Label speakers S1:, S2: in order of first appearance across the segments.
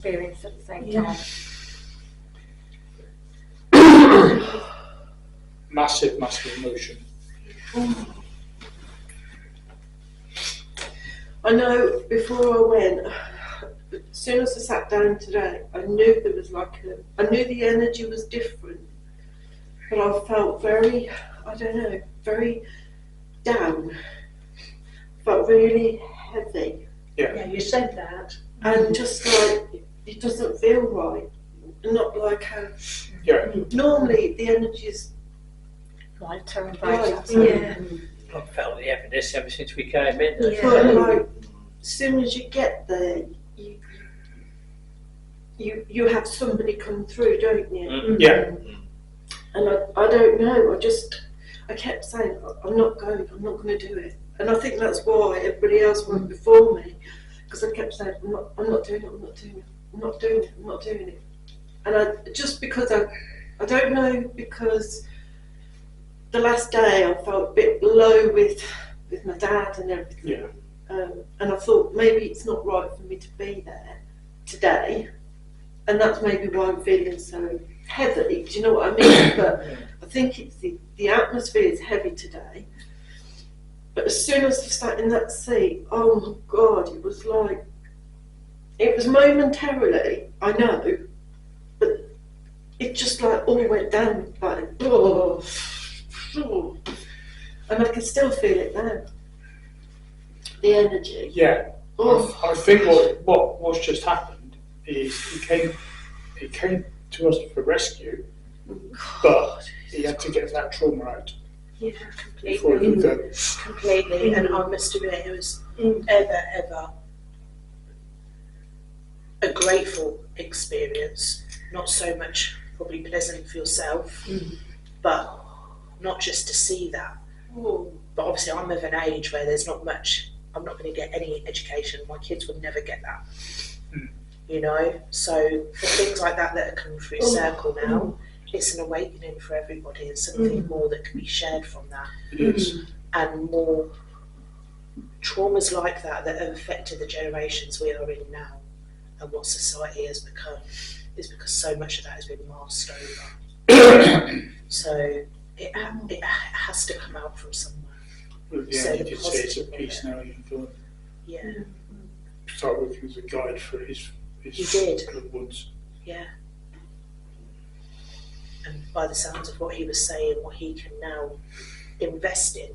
S1: experience at the same time.
S2: Massive emotion.
S3: I know before I went, as soon as I sat down today, I knew there was I knew the energy was different, but I felt very, very down. Felt really heavy.
S4: Yeah, you said that.
S3: And just like, it doesn't feel right. Not like how normally the energy is
S1: lighter and brighter.
S3: Yeah.
S5: I've felt the heaviness ever since we came in.
S3: But like, as soon as you get there, you have somebody come through, don't you?
S2: Yeah.
S3: And I don't know. I kept saying, I'm not going to do it. And I think that's why everybody else went before me, because I kept saying, I'm not doing it. And because I don't know, because the last day I felt a bit low with my dad and everything.
S2: Yeah.
S3: And I thought maybe it's not right for me to be there today. And that's maybe why I'm feeling so heavy. Do you know what I mean? But I think it's the atmosphere is heavy today. But as soon as I sat in that seat, oh my God, it was momentarily, I know, but it just like all went down, like, oh, and I can still feel it now. The energy.
S2: Yeah.
S3: Oh.
S2: I think what's just happened is he came to us for rescue, but he had to get that trauma out.
S4: Yeah,
S2: Before he could go.
S4: completely. And I must admit, it was ever a grateful experience. Not so much probably pleasant for yourself, but not just to see that. But obviously I'm of an age where there's not much, I'm not going to get any education. My kids would never get that. You know, so for things like that are coming through circle now, it's an awakening for everybody and something more that can be shared from that.
S2: It is.
S4: And more traumas like that have affected the generations we are in now and what society has become is because so much of that has been masked over. So it has to come out from somewhere.
S2: Well, yeah,
S4: So
S2: you
S4: the
S2: did say it's a
S4: positive
S2: piece now. You can go
S4: Yeah,
S2: and start working as a guide for his
S4: You did.
S2: loved ones.
S4: yeah. And by the sounds of what he was saying, what he can now invest in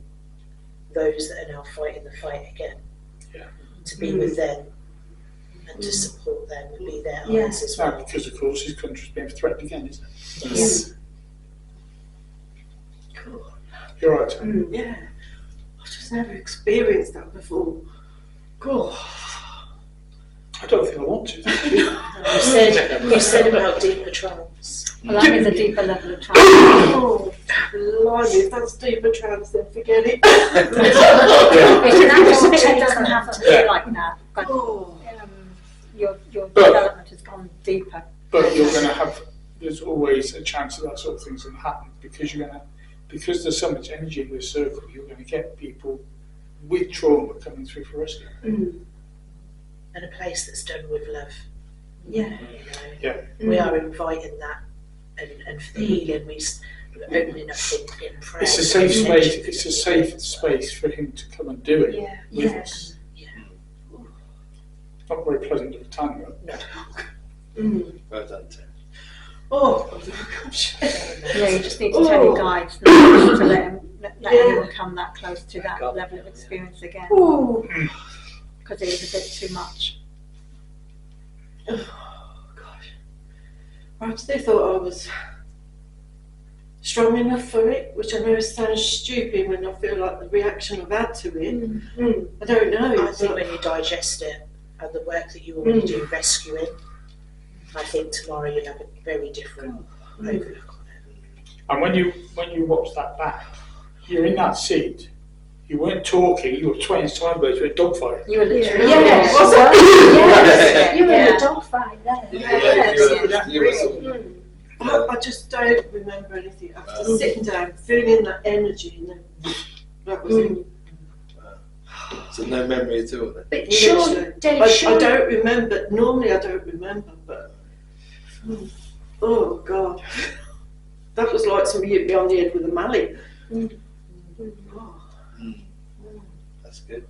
S4: those that are now fighting the fight again.
S2: Yeah.
S4: To be with them and to support them and be their
S1: Yeah.
S4: eyes as
S2: Now,
S4: well.
S2: because of course his country's being threatened again, isn't it?
S4: Yes.
S3: Cool.
S2: You're right, Tania.
S3: Yeah. I've just never experienced that before. God.
S2: I don't think I want to.
S4: You said about deeper trance.
S1: Well, that is a deeper level of trance.
S3: Oh, blimey, if that's deeper trance, then forget it.
S1: It doesn't have to be like that, but
S3: Oh.
S1: your development has gone deeper.
S2: But you're going to have. There's always a chance that sort of thing's going to happen because there's so much energy in this circle. You're going to get people with trauma coming through for rescue.
S4: And a place that's done with love.
S3: Yeah.
S4: You know?
S2: Yeah.
S4: We are inviting that and for the healing we're opening up in prayer.
S2: It's a safe space. It's a safe space for him to come and do it with us.
S4: Yeah.
S2: Not very pleasant at the time, though.
S4: No.
S6: Well done, Tim.
S3: Oh.
S1: Yeah, you just need to tell your guides not to let anyone come that close to that level of experience again,
S3: Oh.
S1: because it is a bit too much.
S3: Oh, gosh. Perhaps they thought I was strong enough for it, which I know sounds stupid when I feel like the reaction I've had to it. I don't know.
S4: I think when you digest it and the work that you already do rescuing, I think tomorrow you'll have a very different overlook on it.
S2: And when you watch that back, you're in that seat. You weren't talking. You were 20 sideways with a dogfight.
S1: You were literally.
S3: Yes.
S1: Was
S3: Yes.
S1: you were in a
S7: dogfight there.
S6: You were
S3: I just don't remember anything after sitting down, feeling that energy, and then that was it.
S6: So no memory at all then?
S7: But sure,
S3: Literally.
S7: Dave,
S3: I
S7: sure.
S3: don't remember. Normally, I don't remember, but oh God, that was like somebody hit me on the head with a mallet. Oh.
S6: That's good.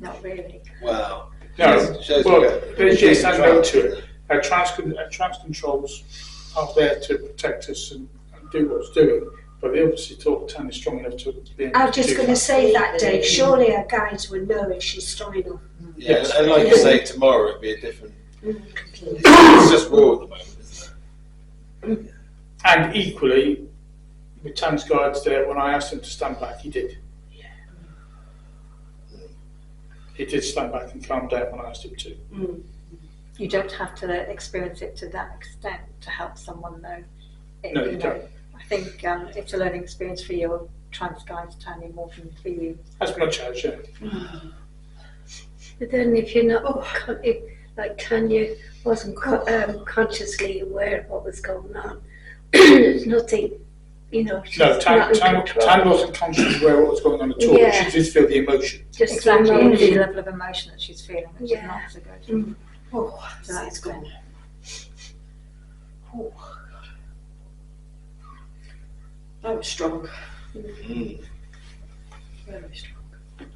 S1: Not really.
S6: Wow.
S2: No,
S6: Shows
S2: well,
S6: you go.
S2: there's yes and no to it. Trans controls are there to protect us and do what's doing, but they obviously thought Tania's strong enough to be able
S7: I was
S2: to
S7: just
S2: do
S7: going to
S2: that.
S7: say that, Dave. Surely our guides would know if she's strong enough.
S6: Yeah,
S2: Yes.
S6: and like you say, tomorrow it'd be a different. It's just raw at the moment, isn't it?
S2: And equally, with Tan's guides there, when I asked him to stand back, he did. He did stand back and calm down when I asked him to.
S1: You don't have to experience it to that extent to help someone though.
S2: No, you don't.
S1: I think it's a learning experience for your trans guides, Tanya, more than for you.
S2: As much as, yeah.
S8: But then if you're not, if, like Tanya wasn't consciously aware of what was going on, there's nothing, she's
S2: No,
S8: not in control.
S2: Tan wasn't conscious aware what was going on at all.
S8: Yeah.
S2: She did feel the emotion.
S8: Just
S1: Exactly,
S8: the
S1: the
S8: emotion.
S1: level of emotion that she's feeling, which is not so good.
S3: Oh,
S1: So that's
S3: it's gone. Oh, that was strong.
S6: Mm.
S3: Very strong.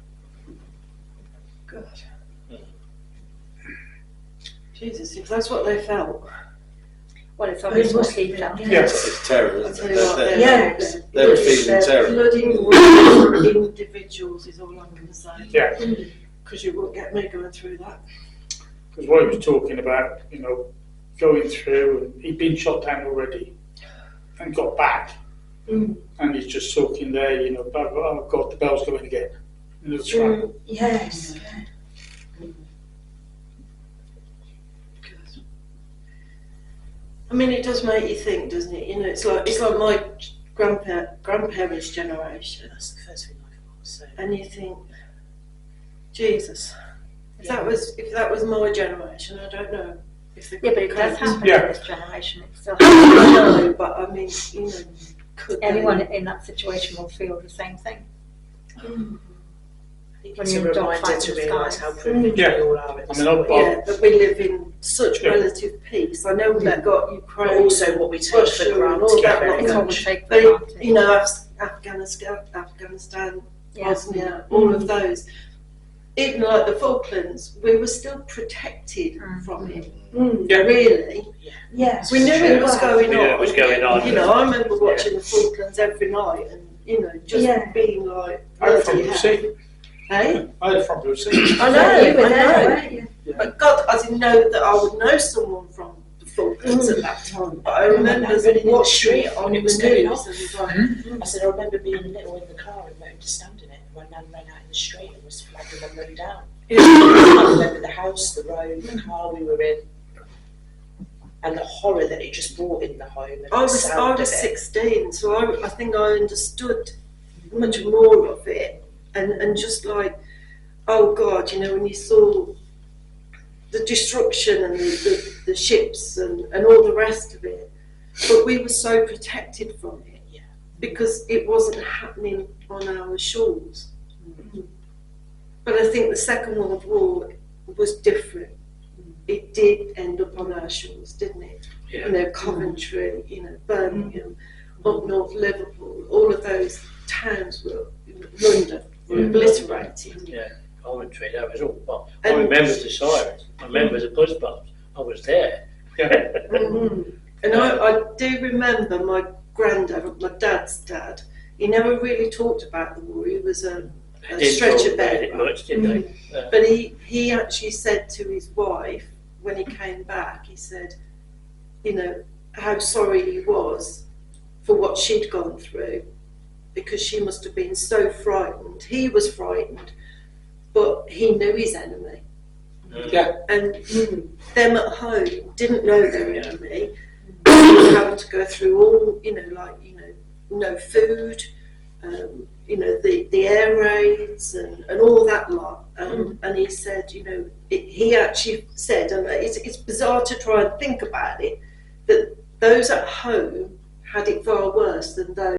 S3: God. Jesus, if that's what they felt.
S1: Well, it's obvious what he felt.
S2: Yes.
S6: It's terror,
S3: I
S6: isn't
S3: tell
S6: it?
S3: you what,
S6: They're-
S7: Yes.
S6: They were
S3: it's,
S6: feeling terror.
S3: Bloody wonderful individuals is all I'm going to say.
S2: Yeah.
S3: Because you won't get me going through that.
S2: Because what he was talking about, going through, and he'd been shot down already and got back. And he's just talking there, oh God, the bell's going again. And it's right.
S7: Yes.
S3: I mean, it does make you think, doesn't it? It's like my grandparents' generation,
S4: That's the first thing I thought. So
S3: and you think, Jesus, if that was my generation, I don't know if they
S1: Yeah, but it does
S3: could.
S1: happen
S2: Yeah.
S1: in this generation. It still
S3: I
S1: happens.
S3: know, but I mean, could
S1: Anyone in that situation will feel the same thing.
S4: I think
S1: When
S4: it's a
S1: you're a dog
S4: reminder
S1: fighting
S4: to
S1: the
S4: realise
S1: skies.
S4: how privileged
S2: Yeah.
S4: we all are at
S2: I
S4: this
S2: mean, I'll-
S4: point.
S3: Yeah, but we live in such
S2: Yeah.
S3: relative peace. I know we've got
S4: But
S3: Ukraine,
S4: also what we take
S3: Russia
S4: for
S3: and
S4: granted
S3: all that
S4: very
S3: lot.
S1: It's what we
S4: much.
S1: take for
S3: but
S1: granted.
S3: Afghanistan,
S1: Yeah.
S3: Bosnia, all of those. Even like the Falklands, we were still protected from it.
S2: Yeah.
S3: Really,
S7: Yes.
S3: we knew it was going
S5: Yeah,
S3: on.
S5: it was going on.
S3: I remember watching the Falklands every night, and just
S7: Yeah.
S3: being like,
S2: I had a front
S3: bloody
S2: row
S3: hell.
S2: seat.
S3: Hey,
S2: I had a front row seat.
S3: I know,
S7: You were
S3: I
S7: there,
S3: know.
S7: weren't you?
S3: But God, I didn't know that I would know someone from the Falklands at that time. But I remember
S4: running in the
S3: watching
S4: street
S3: it on
S4: when
S3: the
S4: it was going
S3: news
S4: off.
S3: and like,
S4: I said, I remember being little in the car and wanting to stand in it. And my nan ran out in the street and was flagging my mum down. I remember the house, the road, the car we were in, and the horror that it just brought in the home. And
S3: I
S4: the
S3: was
S4: sound of it.
S3: 16, so I think I understood much more of it, and just like, oh God, when you saw the destruction and the ships and all the rest of it, but we were so protected from it because it wasn't happening on our shores. But I think the Second World War was different. It did end up on our shores, didn't it?
S5: Yeah.
S3: Coventry, Birmingham, up north Liverpool, all of those towns were, London, were obliterated.
S5: Yeah, Coventry, that was all. Well, I
S3: And-
S5: remember the sirens. I remember the buzz bombs. I was there.
S3: And I do remember my granddad, my dad's dad, he never really talked about the war. He was a
S5: Didn't
S3: stretcher
S5: talk about it
S3: bearer.
S5: much, did they?
S3: But he actually said to his wife when he came back, he said, how sorry he was for what she'd gone through, because she must have been so frightened. He was frightened, but he knew his enemy.
S2: Yeah.
S3: And them at home didn't know their enemy. They were having to go through all, no food, the air raids and all that lot. And he said, he actually said, and it's bizarre to try and think about it, that those at home had it far worse than those